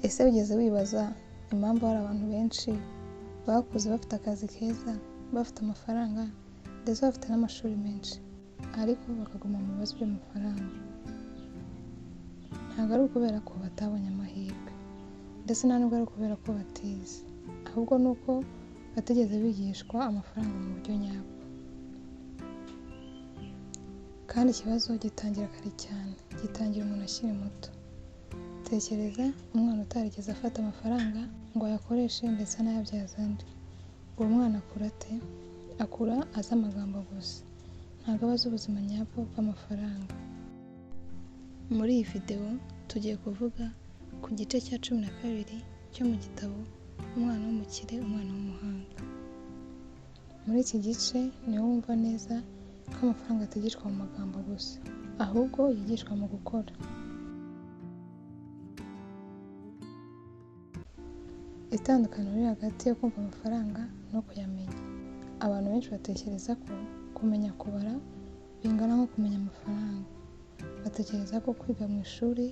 Ese wigeze wibaza impamvu hari abantu benshi bakuze bafite akazi keza, bafite amafaranga ndetse bafite n'amashuri menshi, ariko bakaguma mu bibazo by'amafaranga? Ntabwo ari ukubera ko batabonye amahirwe, ndetse nta nubwo ari ukubera ko batize, ahubwo ni uko batigeze bigishwa amafaranga mu buryo nyabwo. Kandi ikibazo gitangira kare cyane, gitangira umuntu akiri muto. Tekereza umwana utarigeze afata amafaranga ngo ayakoreshe ndetse anayabyaze andi. Uwo mwana akura ate? Akura azi amagambo gusa, ntabwo aba azi ubuzima nyabwo bw'amafaranga. Muri iyi videwo tugiye kuvuga ku gice cya 12 cyo mu gitabo Umwana w'umukire, umwana w'umuhanga. Muri iki gice niho wumva neza ko amafaranga atigishwa mu magambo gusa, ahubwo yigishwa mu gukora. Itandukaniro riri hagati yo kumva amafaranga no kuyamenya. Abantu benshi batekereza ko kumenya kubara bingana nko kumenya amafaranga. Batekereza ko kwiga mu ishuri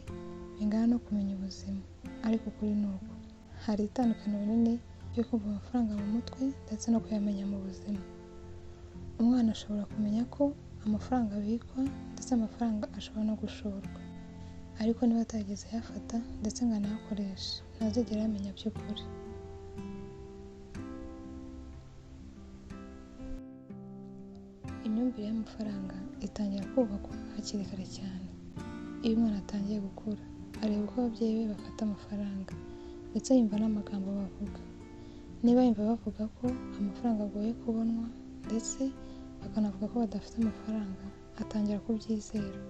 bingana no kumenya ubuzima, ariko ukuri ni uko hari itandukaniro rinini ryo kumva amafaranga mu mutwe ndetse no kuyamenya mu buzima. Umwana ashobora kumenya ko amafaranga abikwa ndetse amafaranga ashobora no gushorwa, ariko niba atarigeze ayafata ndetse ngo anayakoreshe, ntazigera yamenya by'ukuri. Imyumvire y'amafaranga itangira kubakwa hakiri kare cyane. Iyo umwana atangiye gukura, areba uko ababyeyi be bafata amafaranga ndetse yumva n'amagambo bavuga. Niba yumva bavuga ko amafaranga agoye kubonwa ndetse bakanavuga ko badafite amafaranga, atangira kubyizera.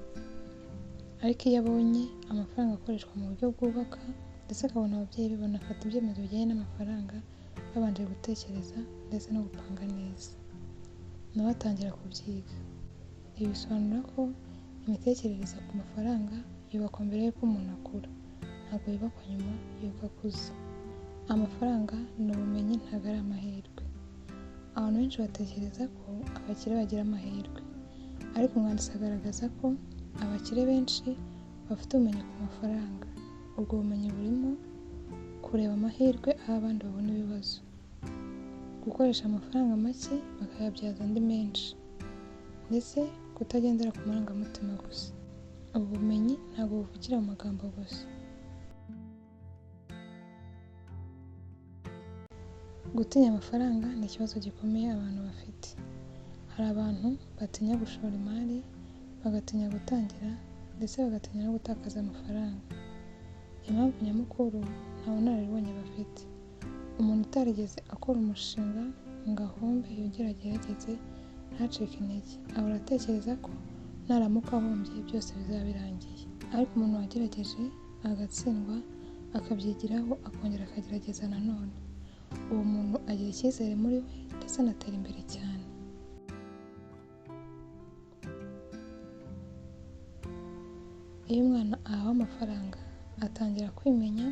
Ariko iyo abonye amafaranga akoreshwa mu buryo bwubaka ndetse akabona ababyeyi be banafata ibyemezo bijyanye n'amafaranga babanje gutekereza ndetse no gupanga neza, nawe atangira kubyiga. Ibi bisobanura ko imitekerereze ku mafaranga yubakwa mbere y'uko umuntu akura, ntabwo yubakwa nyuma y'uko akuze. Amafaranga ni ubumenyi, ntabwo ari amahirwe. Abantu benshi batekereza ko abakire bagira amahirwe, ariko umwanditsi agaragaza ko abakire benshi bafite ubumenyi ku mafaranga. Ubwo bumenyi burimo kureba amahirwe aho abandi babona ibibazo, gukoresha amafaranga make bakayabyaza andi menshi, ndetse kutagendera ku marangamutima gusa. Ubu bumenyi ntabwo buvugira mu magambo gusa. Gutinya amafaranga ni ikibazo gikomeye abantu bafite. Hari abantu batinya gushora imari, bagatinya gutangira, ndetse bagatinya no gutakaza amafaranga. Impamvu nyamukuru nta bunararibonye bafite. Umuntu utarigeze akora umushinga ngo ahombe yongere agerageze, ntacike intege, ahora atekereza ko naramuka ahombye byose bizaba birangiye. Ariko umuntu wagerageje agatsindwa, akabyigiraho, akongera akagerageza nanone, uwo muntu agira icyizere muri we ndetse anatera imbere cyane. Iyo umwana ahawe amafaranga, atangira kwimenya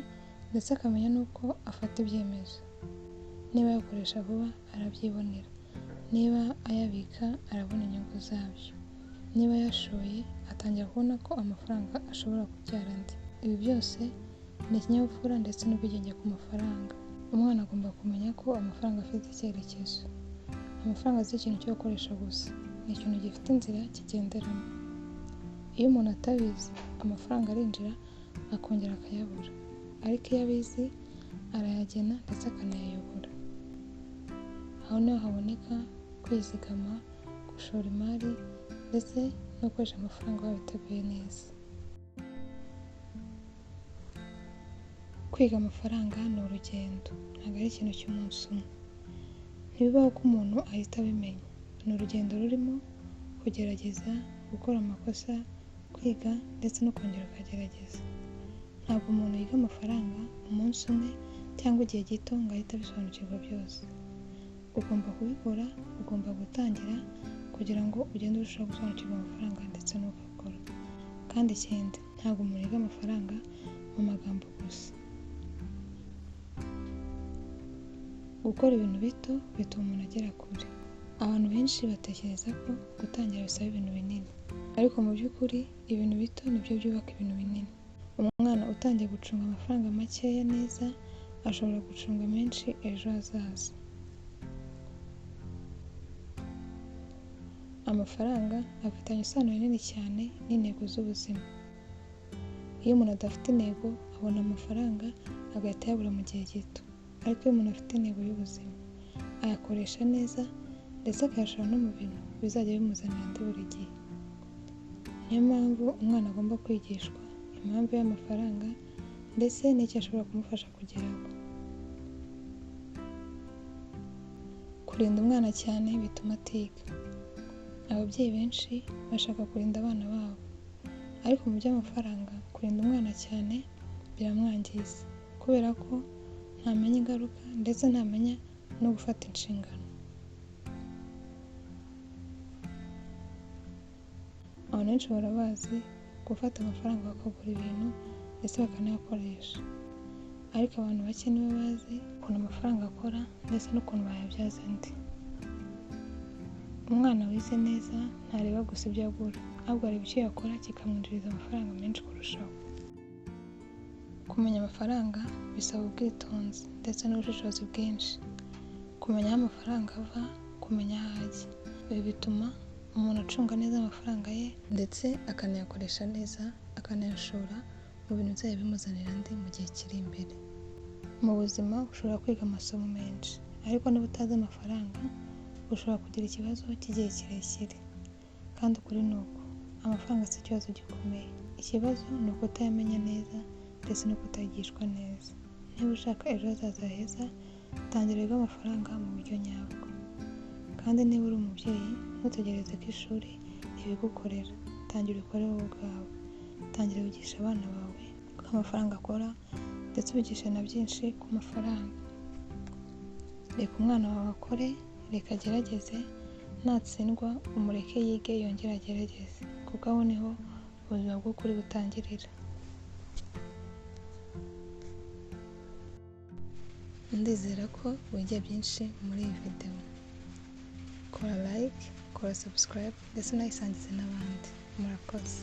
ndetse akamenya n'uko afata ibyemezo. Niba ayakoresha vuba, arabyibonera. Niba ayabika, arabona inyungu zabyo. Niba ayashoye, atangira kubona ko amafaranga ashobora kubyara andi. Ibi byose ni ikinyabupfura ndetse n'ubwigenge ku mafaranga. Umwana agomba kumenya ko amafaranga afite icyerekezo. Amafaranga si ikintu cyo gukoresha gusa, ni ikintu gifite inzira kigenderamo. Iyo umuntu atabizi, amafaranga arinjira akongera akayabura, ariko iyo abizi arayagena ndetse akanayayobora. Aho niho haboneka kwizigama, gushora imari ndetse no gukoresha amafaranga wabiteguye neza. Kwiga amafaranga ni urugendo, ntabwo ari ikintu cy'umunsi umwe. Ntibibaho ko umuntu ahita abimenya. Ni urugendo rurimo kugerageza, gukora amakosa, kwiga ndetse no kongera ukagerageza. Ntabwo umuntu yiga amafaranga umunsi umwe cyangwa igihe gito ngo ahite abisobanukirwa byose. Ugomba kubikora, ugomba gutangira kugira ngo ugende urushaho gusobanukirwa amafaranga ndetse no gukora. Kandi ikindi, ntabwo umuntu yiga amafaranga mu magambo gusa. Gukora ibintu bito bituma umuntu agera kure. Abantu benshi batekereza ko gutangira bisaba ibintu binini, ariko mu by'ukuri ibintu bito nibyo byubaka ibintu binini. Umwana utangiye gucunga amafaranga makeya neza ashobora gucunga menshi ejo hazaza. Amafaranga afitanye isano rinini cyane n'intego z'ubuzima. Iyo umuntu adafite intego abona amafaranga agahita ayabura mu gihe gito, ariko iyo umuntu afite intego y'ubuzima ayakoresha neza ndetse akayashora no mu bintu bizajya bimuzanira andi buri gihe. Niyo mpamvu umwana agomba kwigishwa impamvu y'amafaranga ndetse n'icyo ashobora kumufasha kugeraho. Kurinda umwana cyane bituma atiga. Ababyeyi benshi bashaka kurinda abana babo, ariko mu by'amafaranga kurinda umwana cyane biramwangiza kubera ko ntamenya ingaruka ndetse ntamenya no gufata inshingano. Abantu benshi barabazi gufata amafaranga bakagura ibintu ndetse bakanayakoresha, ariko abantu bake nibo bazi ukuntu amafaranga akora ndetse n'ukuntu bayabyaza andi. Umwana wize neza ntareba gusa ibyo agura, ahubwo areba icyo yakora kikamwinjiriza amafaranga menshi kurushaho. Kumenya amafaranga bisaba ubwitonzi ndetse n'ubushishozi bwinshi. Kumenya aho amafaranga ava, kumenya aho ajya. Ibi bituma umuntu acunga neza amafaranga ye ndetse akanayakoresha neza, akanayashora mu bintu bizajya bimuzanira andi mu gihe kiri imbere. Mu buzima ushobora kwiga amasomo menshi, ariko niba utazi amafaranga ushobora kugira ikibazo cy'igihe kirekire. Kandi ukuri ni uko amafaranga si ikibazo gikomeye, ikibazo ni ukutayamenya neza ndetse no kutayigishwa neza. Niba ushaka ejo hazaza heza, tangira wige amafaranga mu buryo nyabwo. Kandi niba uri umubyeyi ntutegereze ko ishuri ribigukorera, tangira ukore wowe ubwawe. Tangira wigisha abana bawe uko amafaranga akora ndetse ubigishe na byinshi ku mafaranga. Reka umwana wawe akore, reka agerageze, natsindwa umureke yige yongere agerageze, kuko aho niho ubuzima bw'ukuri butangirira. Ndizera ko wigiye byinshi muri iyi video. Kora like, kora subscribe ndetse unayisangize n'abandi. Murakoze.